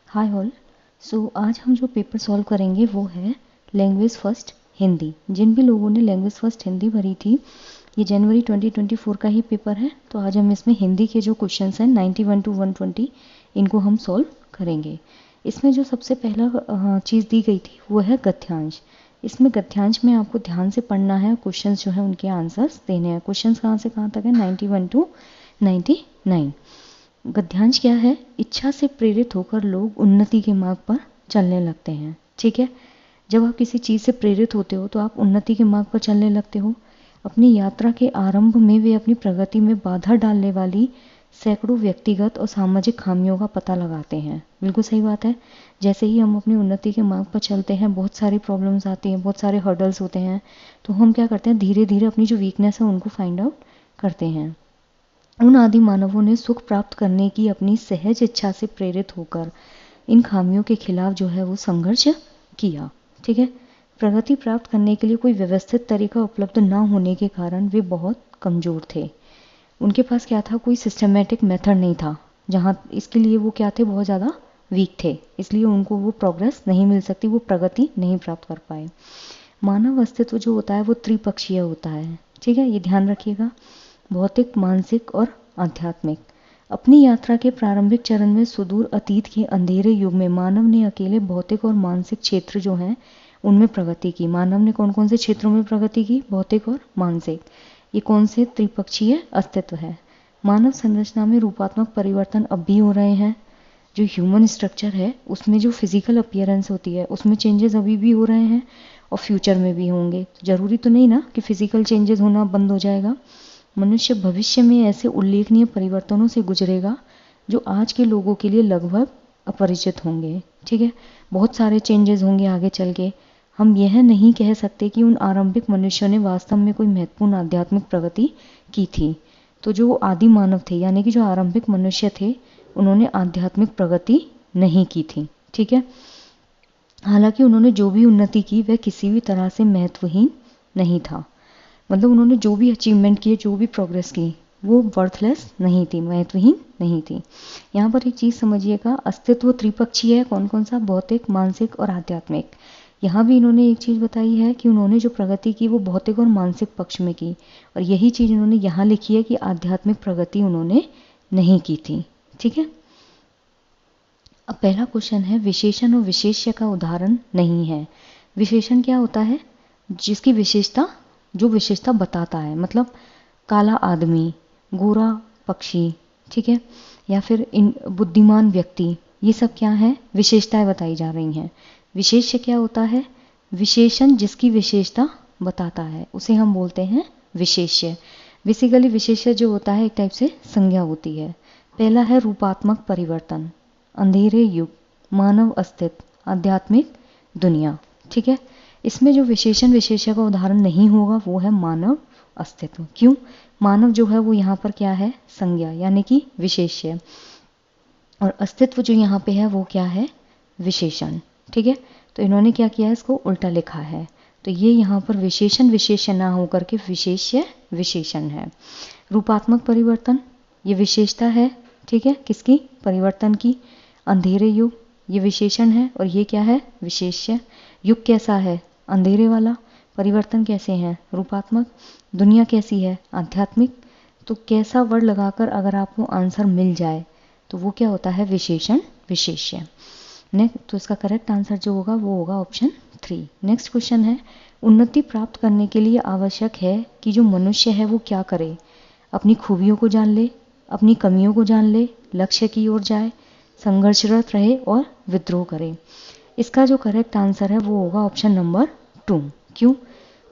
Hi all. आज हम जो पेपर सॉल्व करेंगे वो है लैंग्वेज फर्स्ट हिंदी। जिन भी लोगों ने लैंग्वेज फर्स्ट हिंदी भरी थी, ये जनवरी 2024 का ही पेपर है। तो आज हम इसमें हिंदी के जो क्वेश्चंस हैं 91 to 120 इनको हम सॉल्व करेंगे। इसमें जो सबसे पहला चीज़ दी गई थी वो है गद्यांश। इसमें गद्यांश में आपको ध्यान से पढ़ना है, क्वेश्चंस जो है उनके आंसर्स देने हैं। क्वेश्चंस कहाँ से कहाँ तक है? 91 to 99। गद्यांश क्या है? इच्छा से प्रेरित होकर लोग उन्नति के मार्ग पर चलने लगते हैं। ठीक है, जब आप किसी चीज़ से प्रेरित होते हो तो आप उन्नति के मार्ग पर चलने लगते हो। अपनी यात्रा के आरंभ में वे अपनी प्रगति में बाधा डालने वाली सैकड़ों व्यक्तिगत और सामाजिक खामियों का पता लगाते हैं। बिल्कुल सही बात है। जैसे ही हम अपनी उन्नति के मार्ग पर चलते हैं, बहुत सारी प्रॉब्लम्स आती हैं, बहुत सारे हर्डल्स होते हैं, तो हम क्या करते हैं, धीरे धीरे अपनी जो वीकनेस है उनको फाइंड आउट करते हैं। उन आदि मानवों ने सुख प्राप्त करने की अपनी सहज इच्छा से प्रेरित होकर इन खामियों के खिलाफ जो है वो संघर्ष किया। ठीक है, प्रगति प्राप्त करने के लिए कोई व्यवस्थित तरीका उपलब्ध ना होने के कारण वे बहुत कमज़ोर थे। उनके पास क्या था? कोई सिस्टमेटिक मेथड नहीं था। जहाँ इसके लिए वो क्या थे? बहुत ज़्यादा वीक थे, इसलिए उनको वो प्रोग्रेस नहीं मिल सकती, वो प्रगति नहीं प्राप्त कर पाए। मानव अस्तित्व जो होता है वो त्रिपक्षीय होता है। ठीक है, ये ध्यान रखिएगा। भौतिक, मानसिक और आध्यात्मिक। अपनी यात्रा के प्रारंभिक चरण में सुदूर अतीत के अंधेरे युग में मानव ने अकेले भौतिक और मानसिक क्षेत्र जो हैं उनमें प्रगति की। मानव ने कौन कौन से क्षेत्रों में प्रगति की? भौतिक और मानसिक। ये कौन से त्रिपक्षीय अस्तित्व है? मानव संरचना में रूपात्मक परिवर्तन अब भी हो रहे हैं। जो ह्यूमन स्ट्रक्चर है उसमें जो फिजिकल अपीयरेंस होती है उसमें चेंजेस अभी भी हो रहे हैं और फ्यूचर में भी होंगे। जरूरी तो नहीं ना कि फिजिकल चेंजेस होना बंद हो जाएगा। मनुष्य भविष्य में ऐसे उल्लेखनीय परिवर्तनों से गुजरेगा जो आज के लोगों के लिए लगभग अपरिचित होंगे। ठीक है, बहुत सारे चेंजेस होंगे आगे चल के। हम यह नहीं कह सकते कि उन आरंभिक मनुष्यों ने वास्तव में कोई महत्वपूर्ण आध्यात्मिक प्रगति की थी। तो जो आदि मानव थे यानी कि जो आरंभिक मनुष्य थे उन्होंने आध्यात्मिक प्रगति नहीं की थी। ठीक है, हालांकि उन्होंने जो भी उन्नति की वह किसी भी तरह से महत्वहीन नहीं था। मतलब उन्होंने जो भी अचीवमेंट किए, जो भी प्रोग्रेस की, वो वर्थलेस नहीं थी, महत्वहीन नहीं थी। यहाँ पर एक चीज़ समझिएगा, अस्तित्व त्रिपक्षीय है। कौन कौन सा? भौतिक, मानसिक और आध्यात्मिक। यहाँ भी इन्होंने एक चीज़ बताई है कि उन्होंने जो प्रगति की वो भौतिक और मानसिक पक्ष में की, और यही चीज़ इन्होंने यहाँ लिखी है कि आध्यात्मिक प्रगति उन्होंने नहीं की थी। ठीक है, अब पहला क्वेश्चन है विशेषण और विशेष्य का उदाहरण नहीं है। विशेषण क्या होता है? जिसकी विशेषता, जो विशेषता बताता है। मतलब काला आदमी, गोरा पक्षी, ठीक है, या फिर इन बुद्धिमान व्यक्ति, ये सब क्या है? विशेषताएं बताई जा रही हैं। विशेष्य क्या होता है? विशेषण जिसकी विशेषता बताता है उसे हम बोलते हैं विशेष्य। बेसिकली विशेष्य जो होता है एक टाइप से संज्ञा होती है। पहला है रूपात्मक परिवर्तन, अंधेरे युग, मानव अस्तित्व, आध्यात्मिक दुनिया। ठीक है, इसमें जो विशेषण विशेष्य का उदाहरण नहीं होगा वो है मानव अस्तित्व। क्यों? मानव जो है वो यहाँ पर क्या है? संज्ञा यानी कि विशेष्य, और अस्तित्व जो यहाँ पे है वो क्या है? विशेषण। ठीक है, तो इन्होंने क्या किया है? इसको उल्टा लिखा है। तो ये यहाँ पर विशेषण विशेष्य ना होकर के विशेष्य विशेषण है। रूपात्मक परिवर्तन ये विशेषता है। ठीक है, किसकी? परिवर्तन की। अंधेरे युग ये विशेषण है और ये क्या है? विशेष्य। युग कैसा है? अंधेरे वाला। परिवर्तन कैसे हैं? रूपात्मक। दुनिया कैसी है? आध्यात्मिक। तो कैसा वर्ड लगाकर अगर आपको आंसर मिल जाए तो वो क्या होता है? विशेषण विशेष्य। नेक्स्ट, तो इसका करेक्ट आंसर जो होगा वो होगा ऑप्शन 3। नेक्स्ट क्वेश्चन है उन्नति प्राप्त करने के लिए आवश्यक है कि जो मनुष्य है वो क्या करे? अपनी खूबियों को जान ले, अपनी कमियों को जान ले, लक्ष्य की ओर जाए, संघर्षरत रहे और विद्रोह करे। इसका जो करेक्ट आंसर है वो होगा ऑप्शन नंबर 2। क्यों?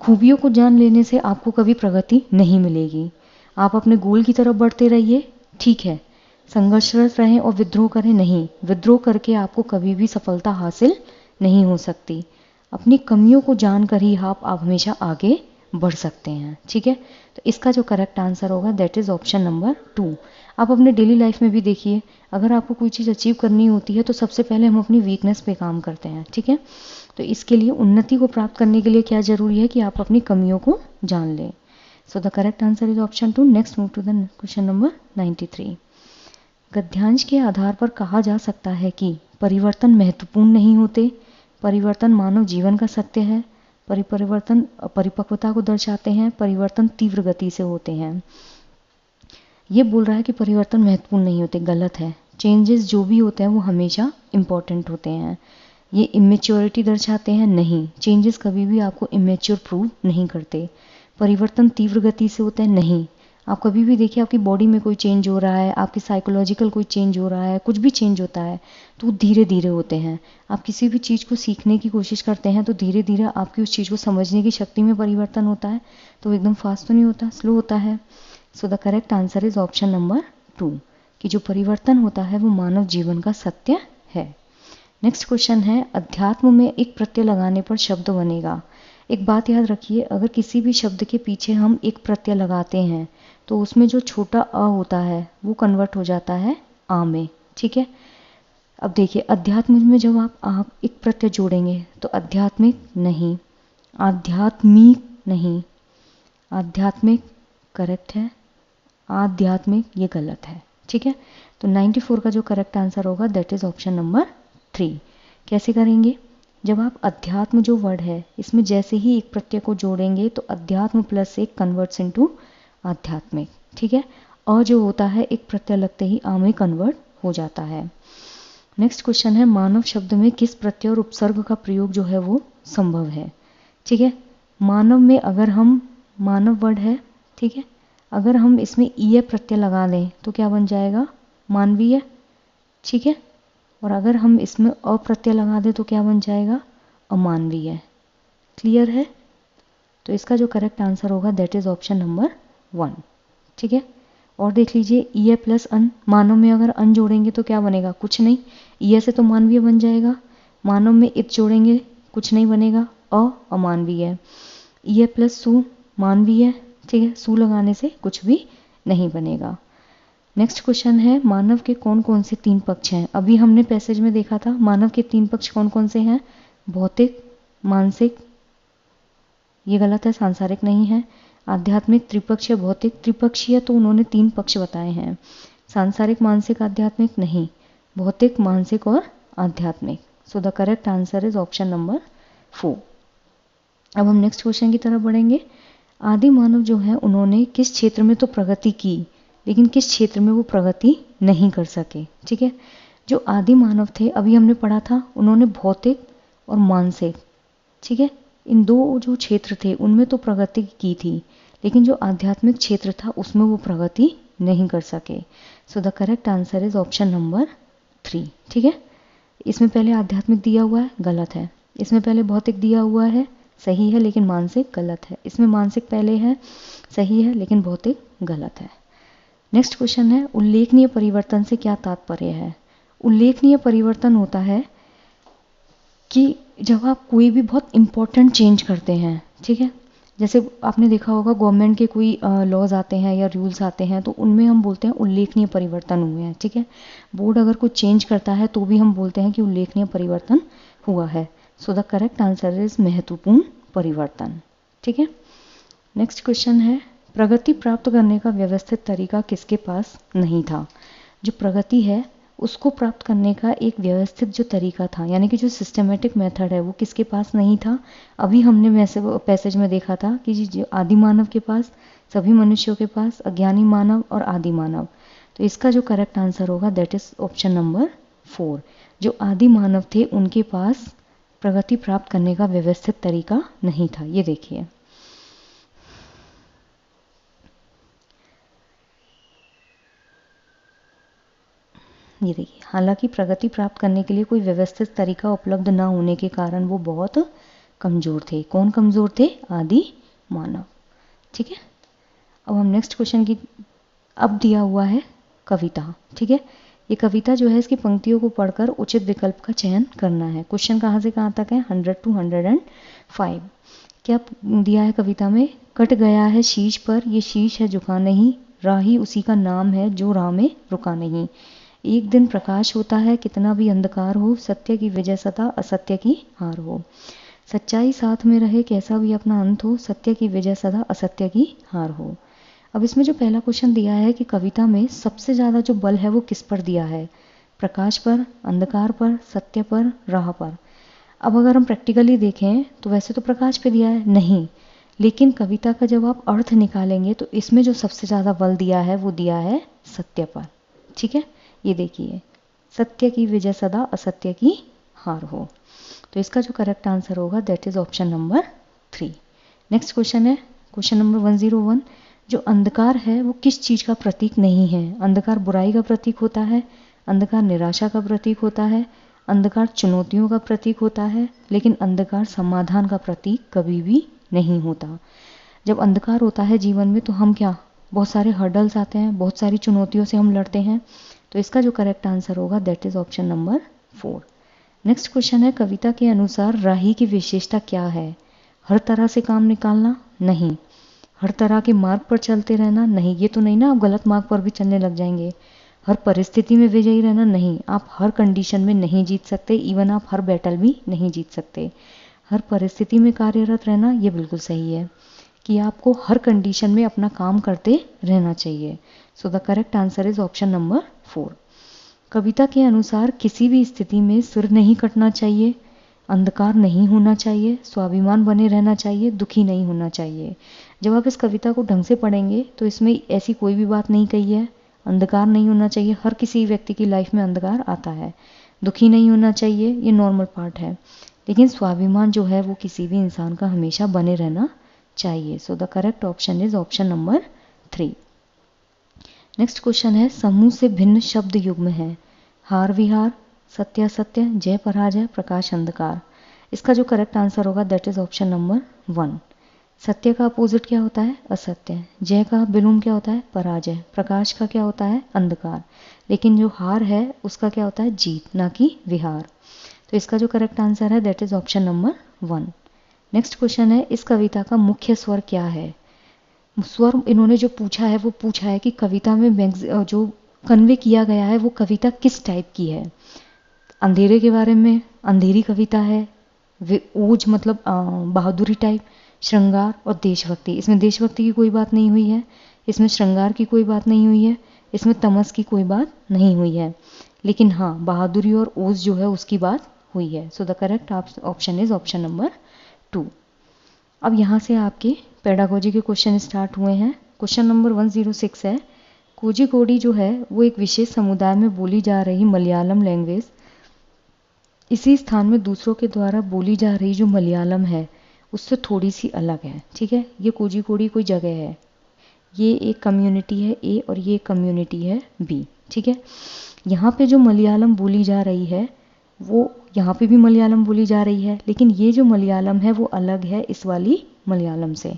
खूबियों को जान लेने से आपको कभी प्रगति नहीं मिलेगी। आप अपने गोल की तरफ बढ़ते रहिए, ठीक है, संघर्षरत रहें और विद्रोह करें नहीं। विद्रोह करके आपको कभी भी सफलता हासिल नहीं हो सकती। अपनी कमियों को जानकर ही आप हमेशा आगे बढ़ सकते हैं। ठीक है, तो इसका जो करेक्ट आंसर होगा दैट इज ऑप्शन नंबर 2। आप अपने डेली लाइफ में भी देखिए, अगर आपको कोई चीज़ अचीव करनी होती है तो सबसे पहले हम अपनी वीकनेस पे काम करते हैं। ठीक है, तो इसके लिए उन्नति को प्राप्त करने के लिए क्या जरूरी है कि आप अपनी कमियों को जान लें। So the correct answer is option 2। Next move to the question number 93। गद्यांश के आधार पर कहा जा सकता है कि परिवर्तन महत्वपूर्ण नहीं होते, परिवर्तन मानव जीवन का सत्य है, परिवर्तन परिपक्वता को दर्शाते हैं, परिवर्तन तीव्र गति से होते हैं। ये बोल रहा है कि परिवर्तन महत्वपूर्ण नहीं होते, गलत है। चेंजेस जो भी होते हैं वो हमेशा इम्पॉर्टेंट होते हैं। ये इमेच्योरिटी दर्शाते हैं, नहीं, चेंजेस कभी भी आपको इमेच्योर प्रूव नहीं करते। परिवर्तन तीव्र गति से होता है, नहीं, आप कभी भी देखिए आपकी बॉडी में कोई चेंज हो रहा है, आपकी साइकोलॉजिकल कोई चेंज हो रहा है, कुछ भी चेंज होता है तो धीरे धीरे होते हैं। आप किसी भी चीज़ को सीखने की कोशिश करते हैं तो धीरे धीरे आपकी उस चीज़ को समझने की शक्ति में परिवर्तन होता है, तो एकदम फास्ट तो नहीं होता, स्लो होता है। सो the correct answer is option number 2 कि जो परिवर्तन होता है वो मानव जीवन का सत्य है। नेक्स्ट क्वेश्चन है, अध्यात्म में एक प्रत्यय लगाने पर शब्द बनेगा। एक बात याद रखिए, अगर किसी भी शब्द के पीछे हम एक प्रत्यय लगाते हैं तो उसमें जो छोटा अ होता है वो कन्वर्ट हो जाता है आ में, ठीक है। अब देखिए अध्यात्म में जब आप एक प्रत्यय जोड़ेंगे तो आध्यात्मिक नहीं, आध्यात्मिक नहीं, आध्यात्मिक करेक्ट है, आध्यात्मिक ये गलत है, ठीक है। तो 94 का जो करेक्ट आंसर होगा दैट इज ऑप्शन नंबर 3। कैसे करेंगे, जब आप अध्यात्म जो वर्ड है इसमें जैसे ही एक प्रत्यय को जोड़ेंगे तो अध्यात्म प्लस एक कन्वर्ट्स इनटू आध्यात्मिक, ठीक है। अ जो होता है एक प्रत्यय लगते ही आ में कन्वर्ट हो जाता है। नेक्स्ट क्वेश्चन है, मानव शब्द में किस प्रत्यय और उपसर्ग का प्रयोग जो है वो संभव है, ठीक है। मानव में अगर हम, मानव वर्ड है, ठीक है, अगर हम इसमें ईय प्रत्यय लगा दें तो क्या बन जाएगा, मानवीय, ठीक है। और अगर हम इसमें अप्रत्यय लगा दें तो क्या बन जाएगा, अमानवीय। क्लियर है, तो इसका जो करेक्ट आंसर होगा दैट इज ऑप्शन नंबर 1, ठीक है। और देख लीजिए ईय प्लस अन, मानव में अगर अन जोड़ेंगे तो क्या बनेगा, कुछ नहीं, ईय से तो मानवीय बन जाएगा। मानव में इत जोड़ेंगे कुछ नहीं बनेगा, अमानवीय। ईय प्लस सु मानवीय, ठीक है, सु लगाने से कुछ भी नहीं बनेगा। नेक्स्ट क्वेश्चन है, मानव के कौन कौन से 3 पक्ष हैं। अभी हमने पैसेज में देखा था मानव के 3 पक्ष कौन कौन से हैं, भौतिक, मानसिक, ये गलत है, सांसारिक नहीं है। आध्यात्मिक, त्रिपक्षीय, भौतिक, त्रिपक्षीय तो उन्होंने 3 पक्ष बताए हैं, सांसारिक, मानसिक, आध्यात्मिक नहीं, भौतिक, मानसिक और आध्यात्मिक। सो the correct answer is option number 4। अब हम नेक्स्ट क्वेश्चन की तरफ बढ़ेंगे। आदि मानव जो है उन्होंने किस क्षेत्र में तो प्रगति की लेकिन किस क्षेत्र में वो प्रगति नहीं कर सके, ठीक है। जो आदि मानव थे अभी हमने पढ़ा था उन्होंने भौतिक और मानसिक, ठीक है, इन 2 जो क्षेत्र थे उनमें तो प्रगति की थी लेकिन जो आध्यात्मिक क्षेत्र था उसमें वो प्रगति नहीं कर सके। सो the correct answer is option number 3, ठीक है। इसमें पहले आध्यात्मिक दिया हुआ है, गलत है। इसमें पहले भौतिक दिया हुआ है, सही है, लेकिन मानसिक गलत है। इसमें मानसिक पहले है, सही है, लेकिन भौतिक गलत है। नेक्स्ट क्वेश्चन है, उल्लेखनीय परिवर्तन से क्या तात्पर्य है। उल्लेखनीय परिवर्तन होता है कि जब आप कोई भी बहुत इंपॉर्टेंट चेंज करते हैं, ठीक है, जैसे आपने देखा होगा गवर्नमेंट के कोई लॉज आते हैं या रूल्स आते हैं तो उनमें हम बोलते हैं उल्लेखनीय परिवर्तन हुए हैं, ठीक है। बोर्ड अगर कुछ चेंज करता है तो भी हम बोलते हैं कि उल्लेखनीय परिवर्तन हुआ है। सो द करेक्ट आंसर इज महत्वपूर्ण परिवर्तन, ठीक है। नेक्स्ट क्वेश्चन है, प्रगति प्राप्त करने का व्यवस्थित तरीका किसके पास नहीं था। जो प्रगति है उसको प्राप्त करने का एक व्यवस्थित जो तरीका था यानी कि जो सिस्टमेटिक मेथड है वो किसके पास नहीं था। अभी हमने वैसे पैसेज में देखा था कि जो आदि मानव के पास, सभी मनुष्यों के पास, अज्ञानी मानव और आदि मानव। तो इसका जो करेक्ट आंसर होगा दैट इज ऑप्शन नंबर 4। जो आदि मानव थे उनके पास प्रगति प्राप्त करने का व्यवस्थित तरीका नहीं था। ये देखिए, ये देखिए, हालांकि प्रगति प्राप्त करने के लिए कोई व्यवस्थित तरीका उपलब्ध न होने के कारण वो बहुत कमजोर थे। कौन कमजोर थे, आदि मानव, ठीक है। अब हम नेक्स्ट क्वेश्चन की, अब दिया हुआ है कविता, ठीक है। ये कविता जो है इसकी पंक्तियों को पढ़कर उचित विकल्प का चयन करना है। क्वेश्चन कहाँ से कहाँ तक है, 100 to 105। क्या दिया है कविता में, कट गया है शीश पर, ये शीश है झुका नहीं, राही उसी का नाम है जो राह में रुका नहीं। एक दिन प्रकाश होता है कितना भी अंधकार हो, सत्य की विजय सदा असत्य की हार हो। सच्चाई साथ में रहे कैसा भी अपना अंत हो, सत्य की विजय सदा असत्य की हार हो। अब इसमें जो पहला क्वेश्चन दिया है कि कविता में सबसे ज़्यादा जो बल है वो किस पर दिया है, प्रकाश पर, अंधकार पर, सत्य पर, राह पर। अब अगर हम प्रैक्टिकली देखें तो वैसे तो प्रकाश पे दिया है नहीं, लेकिन कविता का जब आप अर्थ निकालेंगे तो इसमें जो सबसे ज़्यादा बल दिया है वो दिया है सत्य पर। ठीक है, ये देखिए, सत्य की विजय सदा असत्य की हार हो। तो इसका जो करेक्ट आंसर होगा that is option number 3। Next question है क्वेश्चन नंबर 101। जो अंधकार है वो किस चीज़ का प्रतीक नहीं है? अंधकार बुराई का प्रतीक होता है, अंधकार निराशा का प्रतीक होता है, अंधकार चुनौतियों का प्रतीक होता है, लेकिन अंधकार समाधान का प्रतीक कभी भी नहीं होता। जब अंधकार होता है जीवन में तो हम क्या, बहुत सारे हर्डल्स आते हैं, बहुत सारी चुनौतियों से हम लड़ते हैं। तो इसका जो करेक्ट आंसर होगा that is option number 4। Next question है कविता के अनुसार राही की विशेषता क्या है? हर तरह से काम निकालना? नहीं। हर तरह के मार्ग पर चलते रहना? नहीं। ये तो नहीं ना आप गलत मार्ग पर भी चलने लग जाएंगे। हर परिस्थिति में विजयी रहना? नहीं। आप हर कंडीशन में नहीं जीत सकते, इवन आप हर बैटल भी नहीं जीत सकते। हर परिस्थिति में कार्यरत रहना, ये बिल्कुल सही है कि आपको हर कंडीशन में अपना काम करते रहना चाहिए। सो the correct answer is option number 4। कविता के अनुसार किसी भी स्थिति में सिर नहीं कटना चाहिए, अंधकार नहीं होना चाहिए, स्वाभिमान बने रहना चाहिए, दुखी नहीं होना चाहिए। जब आप इस कविता को ढंग से पढ़ेंगे तो इसमें ऐसी कोई भी बात नहीं कही है। अंधकार नहीं होना चाहिए, हर किसी व्यक्ति की लाइफ में अंधकार आता है। दुखी नहीं होना चाहिए, ये नॉर्मल पार्ट है। लेकिन स्वाभिमान जो है वो किसी भी इंसान का हमेशा बने रहना चाहिए। सो the correct option is option number 3। Next question है समूह से भिन्न शब्द युग्म है। हार विहार, सत्य असत्य, जय पराजय, प्रकाश अंधकार। इसका जो करेक्ट आंसर होगा दैट इज ऑप्शन नंबर 1। सत्य का अपोजिट क्या होता है? असत्य। जय का विलोम क्या होता है? पराजय। प्रकाश का क्या होता है? अंधकार। लेकिन जो हार है उसका क्या होता है? जीत, ना कि विहार। तो इसका जो करेक्ट आंसर है that is option number 1। Next question है इस कविता का मुख्य स्वर क्या है? स्वर इन्होंने जो पूछा है वो पूछा है कि कविता में जो कन्वे किया गया है वो कविता किस टाइप की है। अंधेरे के बारे में, अंधेरी कविता है, ओज मतलब बहादुरी टाइप, श्रृंगार और देशभक्ति। इसमें देशभक्ति की कोई बात नहीं हुई है, इसमें श्रृंगार की कोई बात नहीं हुई है, इसमें तमस की कोई बात नहीं हुई है, लेकिन हाँ बहादुरी और ओज जो है उसकी बात हुई है। सो the correct option is option number 2। अब यहाँ से आपके पेडागोजी के क्वेश्चन स्टार्ट हुए हैं। क्वेश्चन नंबर 106 है कोझिकोडी जो है वो एक विशेष समुदाय में बोली जा रही मलयालम लैंग्वेज। इसी स्थान में दूसरों के द्वारा बोली जा रही जो मलयालम है उससे थोड़ी सी अलग है। ठीक है, ये कोझिकोडी कोई जगह है, ये एक कम्युनिटी है ए और ये कम्युनिटी है बी। ठीक है, यहाँ पे जो मलयालम बोली जा रही है वो यहाँ पे भी मलयालम बोली जा रही है, लेकिन ये जो मलयालम है वो अलग है इस वाली मलयालम से।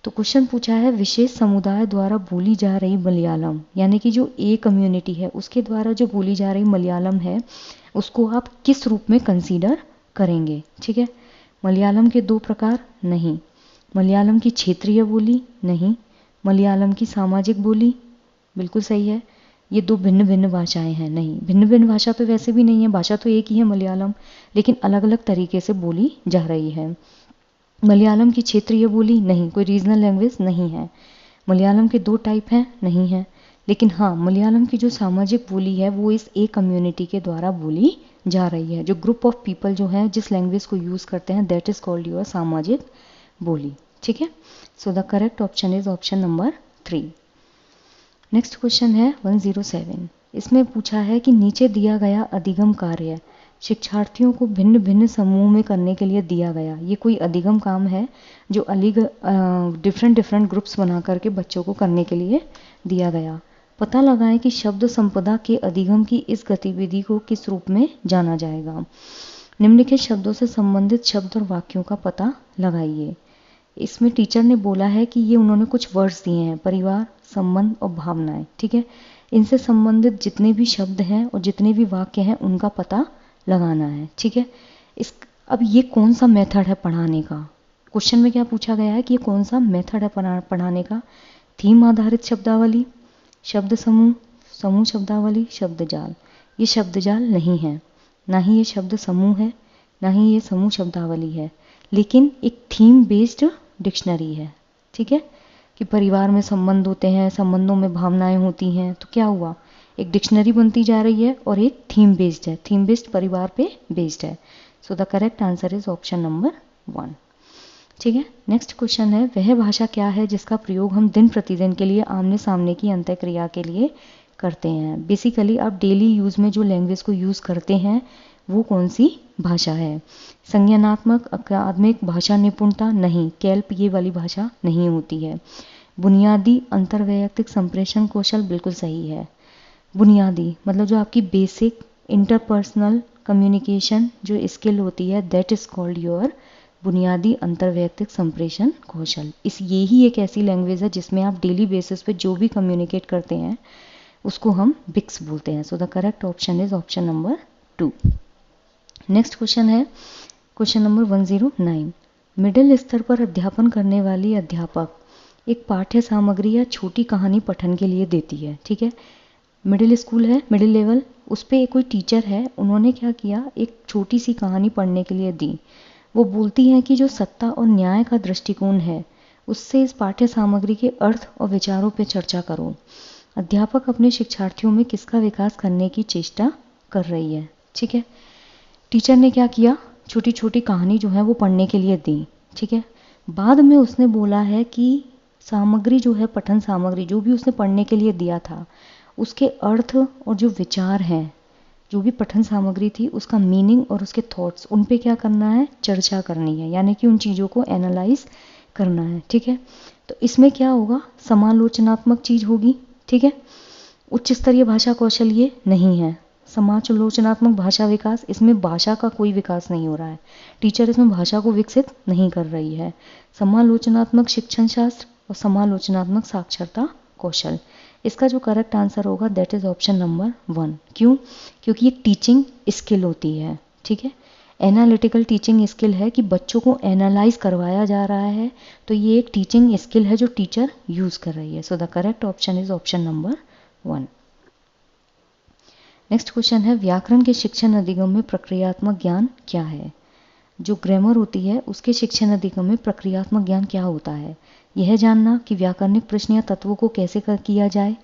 तो क्वेश्चन पूछा है विशेष समुदाय द्वारा बोली जा रही मलयालम, यानी कि जो ए कम्युनिटी है उसके द्वारा जो बोली जा रही मलयालम है उसको आप किस रूप में कंसीडर करेंगे। ठीक है, मलयालम के 2 प्रकार? नहीं। मलयालम की क्षेत्रीय बोली? नहीं। मलयालम की सामाजिक बोली? बिल्कुल सही है। ये 2 भिन्न भिन्न भाषाएं हैं? नहीं। भिन्न भिन्न भाषा तो वैसे भी नहीं है, भाषा तो एक ही है मलयालम, लेकिन अलग अलग तरीके से बोली जा रही है। मलयालम की क्षेत्रीय बोली? नहीं, कोई रीजनल लैंग्वेज नहीं है। मलयालम के 2 टाइप हैं? नहीं है। लेकिन हाँ मलयालम की जो सामाजिक बोली है वो इस ए कम्युनिटी के द्वारा बोली जा रही है। जो ग्रुप ऑफ पीपल जो है जिस लैंग्वेज को यूज़ करते हैं दैट इज कॉल्ड योर सामाजिक बोली। ठीक है, सो the correct option is option number 3। Next question है 107। इसमें पूछा है कि नीचे दिया गया अधिगम कार्य शिक्षार्थियों को भिन्न भिन्न समूह में करने के लिए दिया गया। ये कोई अधिगम काम है जो डिफरेंट ग्रुप्स बना करके बच्चों को करने के लिए दिया गया। पता लगाएं कि शब्द संपदा के अधिगम की इस गतिविधि को किस रूप में जाना जाएगा। निम्नलिखित शब्दों से संबंधित शब्द और वाक्यों का पता लगाइए। इसमें टीचर ने बोला है कि ये उन्होंने कुछ वर्ड्स दिए हैं, परिवार, संबंध और भावनाएं। ठीक है, इनसे संबंधित जितने भी शब्द हैं और जितने भी वाक्य हैं उनका पता लगाना है। ठीक है, अब ये कौन सा मेथड है पढ़ाने का? क्वेश्चन में क्या पूछा गया है कि ये कौन सा मेथड है पढ़ाने का? थीम आधारित शब्दावली, शब्द समूह, समूह शब्दावली, शब्द जाल। ये शब्द जाल नहीं है, ना ही ये शब्द समूह है, ना ही ये समूह शब्दावली है, लेकिन एक थीम बेस्ड डिक्शनरी है। ठीक है, कि परिवार में संबंध होते हैं, संबंधों में भावनाएं होती हैं, तो क्या हुआ, एक डिक्शनरी बनती जा रही है और एक थीम बेस्ड है, थीम बेस्ड परिवार पे बेस्ड है। सो the correct answer is option number 1। ठीक है, नेक्स्ट क्वेश्चन है, वह भाषा क्या है जिसका प्रयोग हम दिन प्रतिदिन के लिए आमने सामने की अंतःक्रिया के लिए करते हैं। बेसिकली आप डेली यूज़ में जो लैंग्वेज को यूज़ करते हैं वो कौन सी भाषा है। संज्ञानात्मक अकादमिक भाषा निपुणता नहीं, कैल्प ये वाली भाषा नहीं होती है। बुनियादी अंतर्वैयक्तिक संप्रेषण कौशल बिल्कुल सही है। बुनियादी मतलब जो आपकी बेसिक इंटरपर्सनल कम्युनिकेशन जो स्किल होती है, दैट इज कॉल्ड योर बुनियादी अंतर्वैयक्तिक संप्रेषण कौशल। यही एक ऐसी लैंग्वेज है जिसमें आप डेली बेसिस पे जो भी कम्युनिकेट करते हैं उसको हम बिक्स बोलते हैं। सो the correct option is option number 2। Next question है क्वेश्चन नंबर 109। मिडिल स्तर पर अध्यापन करने वाली अध्यापक एक पाठ्य सामग्री या छोटी कहानी पठन के लिए देती है। ठीक है, मिडिल स्कूल है, मिडिल लेवल, उस पर कोई टीचर है, उन्होंने क्या किया, एक छोटी सी कहानी पढ़ने के लिए दी। वो बोलती हैं कि जो सत्ता और न्याय का दृष्टिकोण है उससे इस पाठ्य सामग्री के अर्थ और विचारों पर चर्चा करो। अध्यापक अपने शिक्षार्थियों में किसका विकास करने की चेष्टा कर रही है। ठीक है, टीचर ने क्या किया, छोटी छोटी कहानी जो है वो पढ़ने के लिए दी। ठीक है, बाद में उसने बोला है कि सामग्री जो है, पठन सामग्री जो भी उसने पढ़ने के लिए दिया था उसके अर्थ और जो विचार हैं, जो भी पठन सामग्री थी उसका मीनिंग और उसके थॉट्स, उन पे क्या करना है, चर्चा करनी है, यानी कि उन चीज़ों को एनालाइज करना है। ठीक है, तो इसमें क्या होगा, समालोचनात्मक चीज़ होगी। ठीक है, उच्च स्तरीय भाषा कौशल ये नहीं है। समालोचनात्मक भाषा विकास, इसमें भाषा का कोई विकास नहीं हो रहा है, टीचर इसमें भाषा को विकसित नहीं कर रही है। समालोचनात्मक शिक्षण शास्त्र और समालोचनात्मक साक्षरता कौशल, इसका जो करेक्ट आंसर होगा दैट इज ऑप्शन नंबर 1। क्यों, क्योंकि ये टीचिंग स्किल होती है। ठीक है, एनालिटिकल टीचिंग स्किल है कि बच्चों को एनालाइज करवाया जा रहा है, तो ये एक टीचिंग स्किल है जो टीचर यूज कर रही है। सो the correct option is option number 1। Next question है, व्याकरण के शिक्षण अधिगम में प्रक्रियात्मक ज्ञान क्या है। जो ग्रामर होती है उसके शिक्षण अधिगम में प्रक्रियात्मक ज्ञान क्या होता है। यह जानना कि व्याकरणिक प्रश्न या तत्वों को कैसे किया जाए,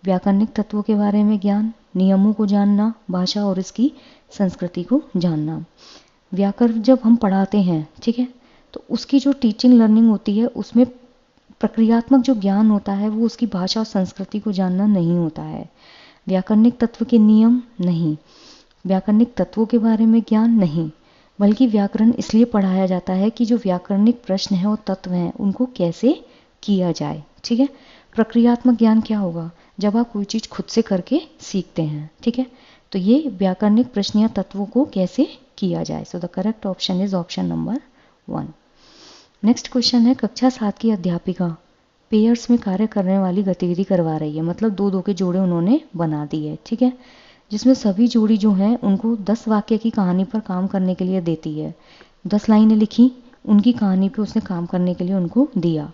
व्याकरणिक तत्वों के बारे में ज्ञान, नियमों को जानना, भाषा और इसकी संस्कृति को जानना। व्याकरण जब हम पढ़ाते हैं, ठीक है, तो उसकी जो टीचिंग लर्निंग होती है उसमें प्रक्रियात्मक जो ज्ञान होता है वो उसकी भाषा और संस्कृति को जानना नहीं होता है। व्याकरणिक तत्व के नियम नहीं, व्याकरणिक तत्वों के बारे में ज्ञान नहीं, बल्कि व्याकरण इसलिए पढ़ाया जाता है कि जो व्याकरणिक प्रश्न है और तत्व हैं उनको कैसे किया जाए। ठीक है, प्रक्रियात्मक ज्ञान क्या होगा, जब आप कोई चीज़ खुद से करके सीखते हैं। ठीक है, तो ये व्याकरणिक प्रश्न या तत्वों को कैसे किया जाए। सो the correct option is option number 1। Next question है, कक्षा 7 की अध्यापिका पेयर्स में कार्य करने वाली गतिविधि करवा रही है, मतलब 2-2 के जोड़े उन्होंने बना दिए। ठीक है, जिसमें सभी जोड़ी जो हैं उनको 10 वाक्य की कहानी पर काम करने के लिए देती है। 10 लाइनें लिखी, उनकी कहानी पे उसने काम करने के लिए उनको दिया।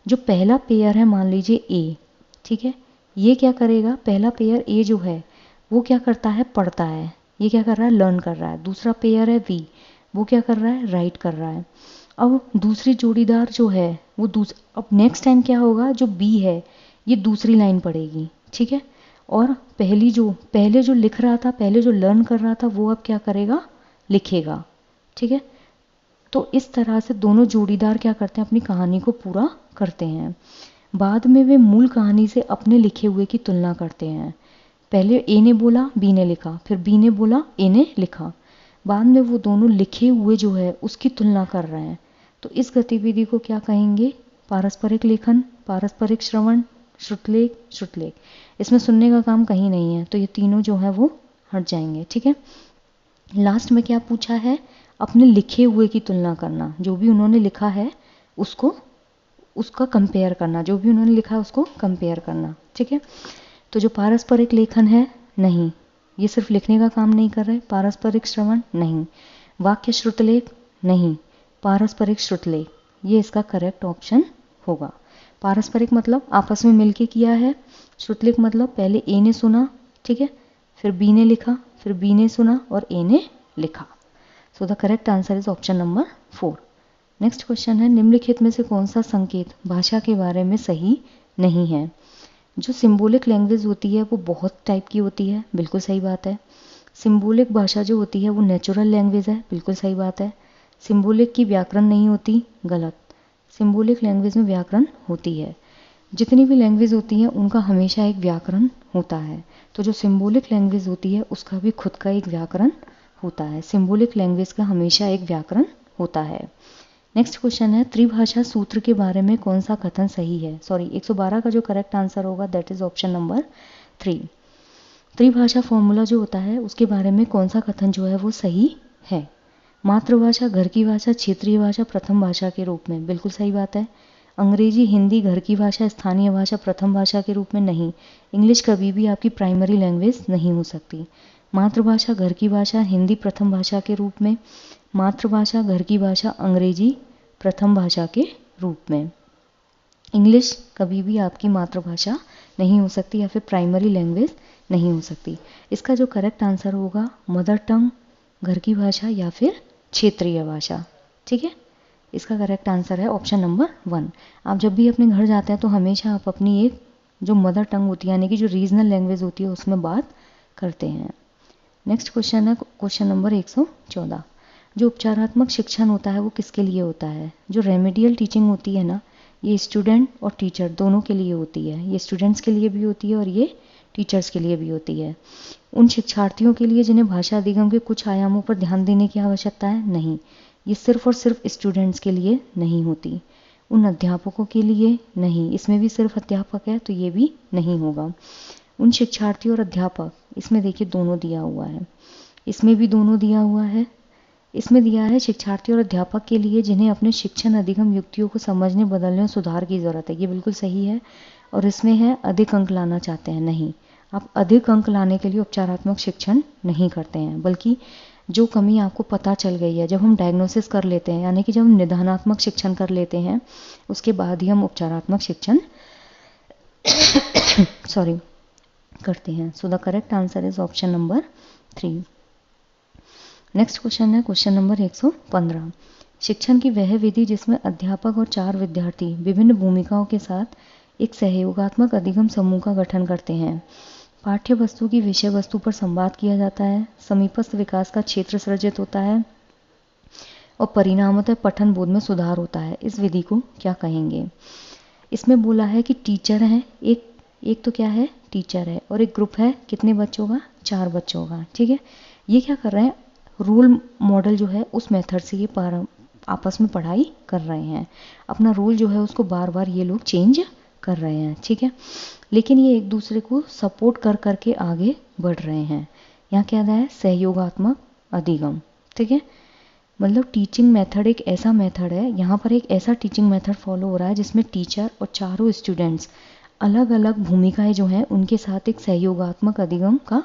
जो पहला पेयर है, मान लीजिए ए, ठीक है, ये क्या करेगा, पहला पेयर ए जो है वो क्या करता है, पढ़ता है, ये क्या कर रहा है, लर्न कर रहा है। दूसरा पेयर है बी, वो क्या कर रहा है, राइट कर रहा है। अब दूसरी जोड़ीदार जो है वो अब नेक्स्ट टाइम क्या होगा, जो बी है ये दूसरी लाइन पढ़ेगी। ठीक है, और पहले जो लिख रहा था, पहले जो लर्न कर रहा था वो अब क्या करेगा, लिखेगा। ठीक है, तो इस तरह से दोनों जोड़ीदार क्या करते हैं, अपनी कहानी को पूरा करते हैं। बाद में वे मूल कहानी से अपने लिखे हुए की तुलना करते हैं। पहले ए ने बोला, बी ने लिखा, फिर बी ने बोला, ए ने लिखा, बाद में वो दोनों लिखे हुए जो है उसकी तुलना कर रहे हैं। तो इस गतिविधि को क्या कहेंगे, पारस्परिक लेखन, पारस्परिक श्रवण, श्रुतलेख। इसमें सुनने का काम कहीं नहीं है, तो ये तीनों जो है वो हट जाएंगे। ठीक है, लास्ट में क्या पूछा है, अपने लिखे हुए की तुलना करना, जो भी उन्होंने लिखा है उसका कंपेयर करना, जो भी उन्होंने लिखा है उसको कंपेयर करना। ठीक है, तो जो पारस्परिक लेखन है, नहीं, ये सिर्फ लिखने का काम नहीं कर रहे। पारस्परिक श्रवण नहीं, वाक्य श्रुतलेख नहीं, पारस्परिक श्रुतलेख, ये इसका करेक्ट ऑप्शन होगा। पारस्परिक मतलब आपस में मिलके किया है, श्रुतलेख मतलब पहले ए ने सुना, ठीक है, फिर बी ने लिखा, फिर बी ने सुना और ए ने लिखा। सो the correct answer is option number 4। Next question है, निम्नलिखित में से कौन सा संकेत भाषा के बारे में सही नहीं है। जो सिंबॉलिक लैंग्वेज होती है वो बहुत टाइप की होती है, बिल्कुल सही बात है। सिंबॉलिक भाषा जो होती है वो नेचुरल लैंग्वेज है, बिल्कुल सही बात है। सिंबॉलिक की व्याकरण नहीं होती, गलत। सिंबॉलिक लैंग्वेज में व्याकरण होती है। जितनी भी लैंग्वेज होती है उनका हमेशा एक व्याकरण होता है, तो जो सिंबॉलिक लैंग्वेज होती है उसका भी खुद का एक व्याकरण होता है। सिंबॉलिक लैंग्वेज का हमेशा एक व्याकरण होता है। नेक्स्ट क्वेश्चन है, त्रिभाषा सूत्र के बारे में कौन सा कथन सही है? सॉरी, 112 का जो करेक्ट आंसर होगा दैट इज ऑप्शन नंबर 3। त्रिभाषा फॉर्मूला जो होता है उसके बारे में कौन सा कथन जो है वो सही है? मातृभाषा, घर की भाषा, क्षेत्रीय भाषा, प्रथम भाषा के रूप में, बिल्कुल सही बात है। अंग्रेजी, हिंदी घर की भाषा, स्थानीय भाषा, प्रथम भाषा के रूप में नहीं। इंग्लिश कभी भी आपकी प्राइमरी लैंग्वेज नहीं हो सकती। मातृभाषा, घर की भाषा, हिंदी प्रथम भाषा के रूप में, मातृभाषा, घर की भाषा, अंग्रेजी प्रथम भाषा के रूप में। इंग्लिश कभी भी आपकी मातृभाषा नहीं हो सकती या फिर प्राइमरी लैंग्वेज नहीं हो सकती। इसका जो करेक्ट आंसर होगा मदर टंग, घर की भाषा या फिर क्षेत्रीय भाषा, ठीक है। इसका करेक्ट आंसर है ऑप्शन नंबर 1। आप जब भी अपने घर जाते हैं तो हमेशा आप अपनी एक जो मदर टंग होती है यानी कि जो रीजनल लैंग्वेज होती है उसमें बात करते हैं। नेक्स्ट क्वेश्चन है क्वेश्चन नंबर 114। जो उपचारात्मक शिक्षण होता है वो किसके लिए होता है? जो रेमेडियल टीचिंग होती है ना, ये स्टूडेंट और टीचर दोनों के लिए होती है। ये स्टूडेंट्स के लिए भी होती है और ये टीचर्स के लिए भी होती है। उन शिक्षार्थियों के लिए जिन्हें भाषा अधिगम के कुछ आयामों पर ध्यान देने की आवश्यकता है, नहीं, ये सिर्फ और सिर्फ स्टूडेंट्स के लिए नहीं होती। उन अध्यापकों के लिए नहीं, इसमें भी सिर्फ अध्यापक है तो ये भी नहीं होगा। उन शिक्षार्थी और अध्यापक, इसमें देखिए दोनों दिया हुआ है, इसमें भी दोनों दिया हुआ है। इसमें दिया है शिक्षार्थी और अध्यापक के लिए जिन्हें अपने शिक्षण अधिगम युक्तियों को समझने, बदलने और सुधार की ज़रूरत है, ये बिल्कुल सही है। और इसमें है अधिक अंक लाना चाहते हैं, नहीं, आप अधिक अंक लाने के लिए उपचारात्मक शिक्षण नहीं करते हैं, बल्कि जो कमी आपको पता चल गई है, जब हम डायग्नोसिस कर लेते हैं यानी कि जब हम निदानात्मक शिक्षण कर लेते हैं उसके बाद ही हम उपचारात्मक शिक्षण सॉरी करते हैं। सो the correct answer is option number 3। Next question है क्वेश्चन नंबर 115। शिक्षण की वह विधि जिसमें अध्यापक और 4 विद्यार्थी विभिन्न भूमिकाओं के साथ एक सहयोगात्मक अधिगम समूह का गठन करते हैं। पाठ्य वस्तु की विषय वस्तु पर संवाद किया जाता है, समीपस्थ विकास का क्षेत्र सृजित होता है और परिणामतः पठन बोध में सुधार होता है। इस विधि को क्या कहेंगे? इसमें बोला है कि टीचर है, एक तो क्या है, टीचर है, और एक ग्रुप है कितने बच्चों का? 4 बच्चों का, ठीक है। ये क्या कर रहे हैं, रोल मॉडल जो है उस मेथड से ये आपस में पढ़ाई कर रहे हैं। अपना रोल जो है उसको बार बार ये लोग चेंज कर रहे हैं, ठीक है। लेकिन ये एक दूसरे को सपोर्ट कर करके आगे बढ़ रहे हैं। यहाँ क्या है, सहयोगात्मक अधिगम, ठीक है। मतलब टीचिंग मेथड एक ऐसा मेथड है, यहाँ पर एक ऐसा टीचिंग मेथड फॉलो हो रहा है जिसमें टीचर और 4 स्टूडेंट्स अलग अलग भूमिकाएं जो हैं उनके साथ एक सहयोगात्मक अधिगम का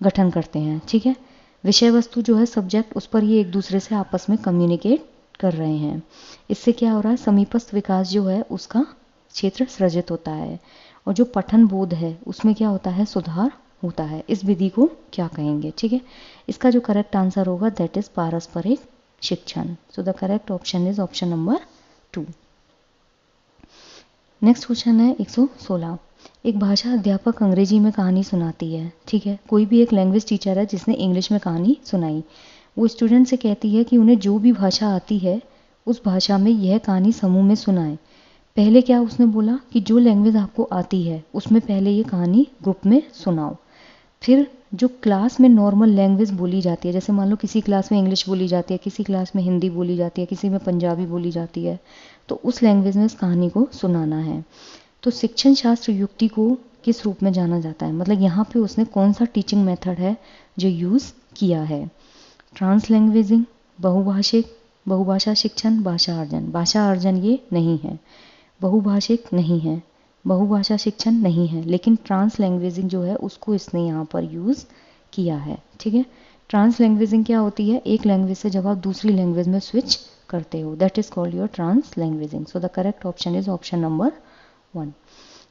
गठन करते हैं, ठीक है। विषय वस्तु जो है सब्जेक्ट, उस पर ये एक दूसरे से आपस में कम्युनिकेट कर रहे हैं। इससे क्या हो रहा है, समीपस्थ विकास जो है उसका क्षेत्र सृजित होता है और जो पठन बोध है उसमें क्या होता है, सुधार होता है। इस विधि को क्या कहेंगे, ठीक है। इसका जो करेक्ट आंसर होगा दैट इज पारस्परिक शिक्षण। सो the correct option is option number 2। Next question है 116। एक भाषा अध्यापक अंग्रेजी में कहानी सुनाती है, ठीक है। कोई भी एक लैंग्वेज टीचर है जिसने इंग्लिश में कहानी सुनाई, वो स्टूडेंट से कहती है कि उन्हें जो भी भाषा आती है उस भाषा में यह कहानी समूह में सुनाए। पहले क्या उसने बोला कि जो लैंग्वेज आपको आती है उसमें पहले ये कहानी ग्रुप में सुनाओ। फिर जो क्लास में नॉर्मल लैंग्वेज बोली जाती है, जैसे मान लो किसी क्लास में इंग्लिश बोली जाती है, किसी क्लास में हिंदी बोली जाती है, किसी में पंजाबी बोली जाती है, तो उस लैंग्वेज में इस कहानी को सुनाना है। तो शिक्षण शास्त्र युक्ति को किस रूप में जाना जाता है, मतलब यहाँ पे उसने कौन सा टीचिंग मेथड है जो यूज़ किया है? ट्रांसलैंग्वेजिंग, बहुभाषिक, बहुभाषा शिक्षण, भाषा अर्जन। भाषा अर्जन ये नहीं है, बहुभाषिक नहीं है, बहुभाषा शिक्षण नहीं है, लेकिन ट्रांसलैंग्वेजिंग जो है उसको इसने यहाँ पर यूज़ किया है, ठीक है। ट्रांसलैंग्वेजिंग क्या होती है, एक लैंग्वेज से जब आप दूसरी लैंग्वेज में स्विच करते हो, that is called your translanguaging. So the correct option is option number 1।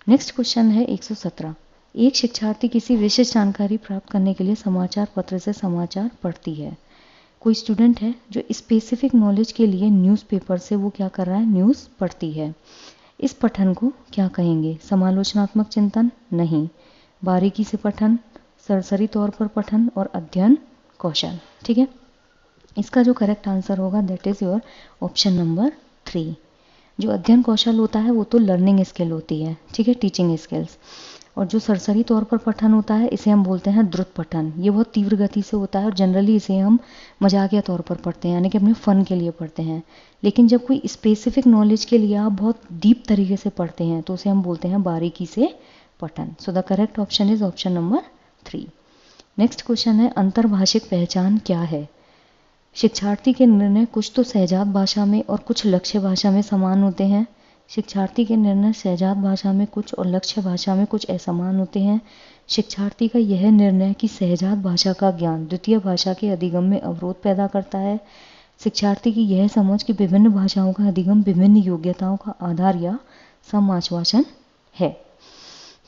Next question है 117। एक शिक्षार्थी किसी विशिष्ट जानकारी प्राप्त करने के लिए समाचार पत्र से समाचार पढ़ती है। कोई स्टूडेंट है जो स्पेसिफिक नॉलेज के लिए न्यूज़पेपर से वो क्या कर रहा है, न्यूज़ पढ़ती है। इस पठन को क्या कहेंगे? समालोचनात्मक चिंतन? नहीं। बारीकी से पठन, सरसरी तौर पर पठन और अध्ययन कौशल। ठीक है, इसका जो करेक्ट आंसर होगा that is your option number 3। जो अध्ययन कौशल होता है वो तो लर्निंग स्किल होती है, ठीक है, टीचिंग स्किल्स। और जो सरसरी तौर पर पठन होता है इसे हम बोलते हैं द्रुत पठन। ये बहुत तीव्र गति से होता है और जनरली इसे हम मजाकिया तौर पर पढ़ते हैं, यानी कि अपने फन के लिए पढ़ते हैं। लेकिन जब कोई स्पेसिफिक नॉलेज के लिए आप बहुत डीप तरीके से पढ़ते हैं तो उसे हम बोलते हैं बारीकी से पठन। सो the correct option is option number 3। Next question है, अंतर्भाषिक पहचान क्या है? शिक्षार्थी के निर्णय कुछ तो सहजात भाषा में और कुछ लक्ष्य भाषा में समान होते हैं। शिक्षार्थी के निर्णय सहजात भाषा में कुछ और लक्ष्य भाषा में कुछ असमान होते हैं। शिक्षार्थी का यह निर्णय कि सहजात भाषा का ज्ञान द्वितीय भाषा के अधिगम में अवरोध पैदा करता है। शिक्षार्थी की यह समझ कि विभिन्न भाषाओं का अधिगम विभिन्न योग्यताओं का आधार या समाश्वासन है।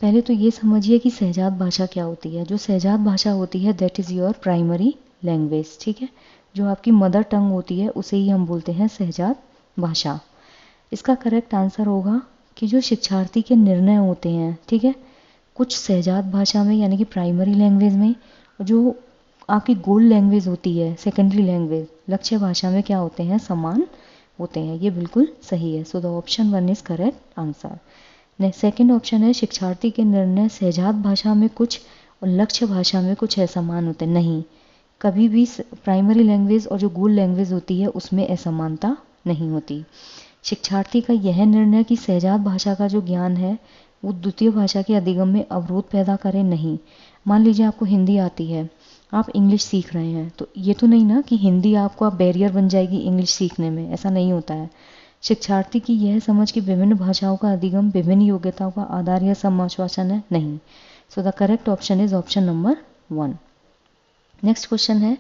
पहले तो ये समझिए कि सहजात भाषा क्या होती है। जो सहजात भाषा होती है that is your primary language, ठीक है, जो आपकी मदर टंग होती है उसे ही हम बोलते हैं सहजात भाषा। इसका करेक्ट आंसर होगा कि जो शिक्षार्थी के निर्णय होते हैं, ठीक है, कुछ सहजात भाषा में यानी कि प्राइमरी लैंग्वेज में, जो आपकी गोल्ड लैंग्वेज होती है सेकेंडरी लैंग्वेज लक्ष्य भाषा में क्या होते हैं? समान होते हैं। ये बिल्कुल सही है। सो the option 1 is correct answer. Second option है, शिक्षार्थी के निर्णय सहजात भाषा में कुछ और लक्ष्य भाषा में कुछ असमान होते हैं। नहीं, कभी भी प्राइमरी लैंग्वेज और जो गोल्ड लैंग्वेज होती है उसमें असमानता नहीं होती। शिक्षार्थी का यह निर्णय कि सहजात भाषा का जो ज्ञान है वो द्वितीय भाषा के अधिगम में अवरोध पैदा करे, नहीं। मान लीजिए आपको हिंदी आती है, आप इंग्लिश सीख रहे हैं, तो ये तो नहीं ना कि हिंदी आपको बैरियर बन जाएगी इंग्लिश सीखने में, ऐसा नहीं होता है। शिक्षार्थी की यह समझ कि विभिन्न भाषाओं का अधिगम विभिन्न योग्यताओं का आधार या समाश्वासन है, नहीं। सो the correct option is option number 1। Next question है,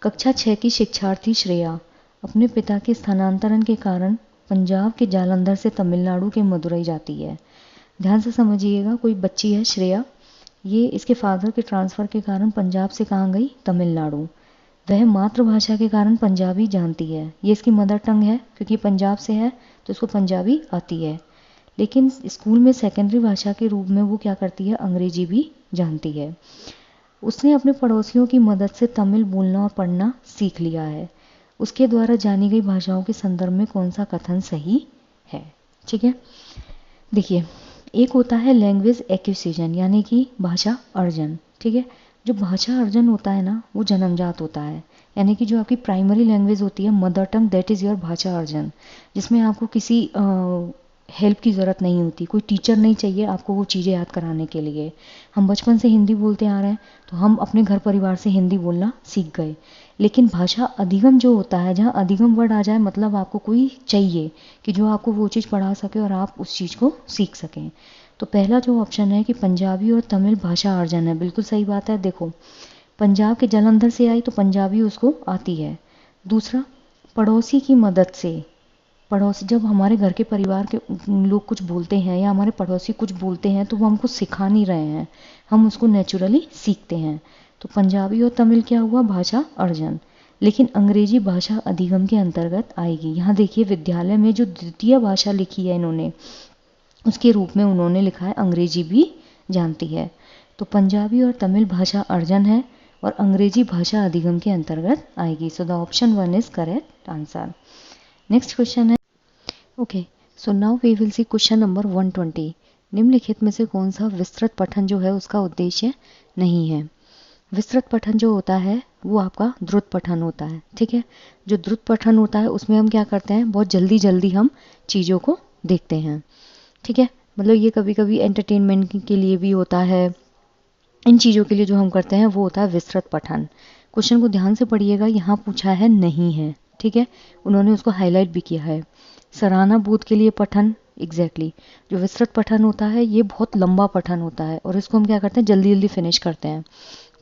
कक्षा 6 की शिक्षार्थी श्रेया अपने पिता के स्थानांतरण के कारण पंजाब के जालंधर से तमिलनाडु के मदुरई जाती है। ध्यान से समझिएगा, कोई बच्ची है श्रेया, ये इसके फादर के ट्रांसफ़र के कारण पंजाब से कहाँ गई? तमिलनाडु। वह मातृभाषा के कारण पंजाबी जानती है, ये इसकी मदर टंग है क्योंकि पंजाब से है तो इसको पंजाबी आती है। लेकिन स्कूल में सेकेंडरी भाषा के रूप में वो क्या करती है? अंग्रेजी भी जानती है। उसने अपने पड़ोसियों की मदद से तमिल बोलना और पढ़ना सीख लिया है। उसके द्वारा जानी गई भाषाओं के संदर्भ में कौन सा कथन सही है? ठीक है, देखिए, एक होता है लैंग्वेज एक्विजिशन यानी कि भाषा अर्जन, ठीक है। जो भाषा अर्जन होता है ना वो जन्मजात होता है, यानी कि जो आपकी प्राइमरी लैंग्वेज होती है mother tongue that is your भाषा अर्जन, जिसमें आपको किसी हेल्प की ज़रूरत नहीं होती, कोई टीचर नहीं चाहिए आपको वो चीज़ें याद कराने के लिए। हम बचपन से हिंदी बोलते आ रहे हैं तो हम अपने घर परिवार से हिंदी बोलना सीख गए। लेकिन भाषा अधिगम जो होता है, जहाँ अधिगम वर्ड आ जाए मतलब आपको कोई चाहिए कि जो आपको वो चीज़ पढ़ा सके और आप उस चीज़ को सीख सकें। तो पहला जो ऑप्शन है कि पंजाबी और तमिल भाषा अर्जन है, बिल्कुल सही बात है। देखो, पंजाब के जालंधर से आई तो पंजाबी उसको आती है। दूसरा, पड़ोसी की मदद से, पड़ोसी जब हमारे घर के परिवार के लोग कुछ बोलते हैं या हमारे पड़ोसी कुछ बोलते हैं तो वो हमको सिखा नहीं रहे हैं, हम उसको नेचुरली सीखते हैं। तो पंजाबी और तमिल क्या हुआ? भाषा अर्जन। लेकिन अंग्रेजी भाषा अधिगम के अंतर्गत आएगी। यहाँ देखिए, विद्यालय में जो द्वितीय भाषा लिखी है इन्होंने, उसके रूप में उन्होंने लिखा है अंग्रेजी भी जानती है। तो पंजाबी और तमिल भाषा अर्जन है और अंग्रेजी भाषा अधिगम के अंतर्गत आएगी। So the option 1 is correct answer. Next question है, okay, so now we will see question number 120। निम्नलिखित में से कौन सा विस्तृत पठन जो है उसका उद्देश्य नहीं है? विस्तृत पठन जो होता है वो आपका द्रुत पठन होता है, ठीक है। जो द्रुत पठन होता है उसमें हम क्या करते हैं? बहुत जल्दी जल्दी हम चीज़ों को देखते हैं, ठीक है। मतलब ये कभी कभी एंटरटेनमेंट के लिए भी होता है। इन चीज़ों के लिए जो हम करते हैं वो होता है विस्तृत पठन। क्वेश्चन को ध्यान से पढ़िएगा, यहाँ पूछा है नहीं है, ठीक है, उन्होंने उसको हाईलाइट भी किया है। सराहना बोध के लिए पठन, एग्जैक्टली जो विस्तृत पठन होता है ये बहुत लंबा पठन होता है और इसको हम क्या करते हैं? जल्दी जल्दी फिनिश करते हैं।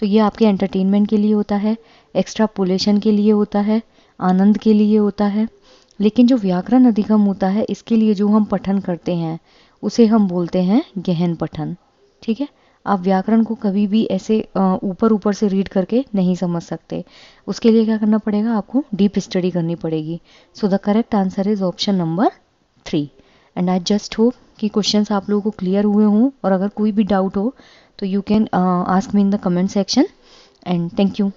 तो ये आपके एंटरटेनमेंट के लिए होता है, एक्स्ट्रापोलेशन के लिए होता है, आनंद के लिए होता है। लेकिन जो व्याकरण अधिगम होता है इसके लिए जो हम पठन करते हैं उसे हम बोलते हैं गहन पठन, ठीक है। आप व्याकरण को कभी भी ऐसे ऊपर ऊपर से रीड करके नहीं समझ सकते, उसके लिए क्या करना पड़ेगा? आपको डीप स्टडी करनी पड़ेगी। सो the correct answer is option number 3। And I just hope कि क्वेश्चंस आप लोगों को क्लियर हुए हों, और अगर कोई भी डाउट हो तो you can ask me in the comment section, and thank you.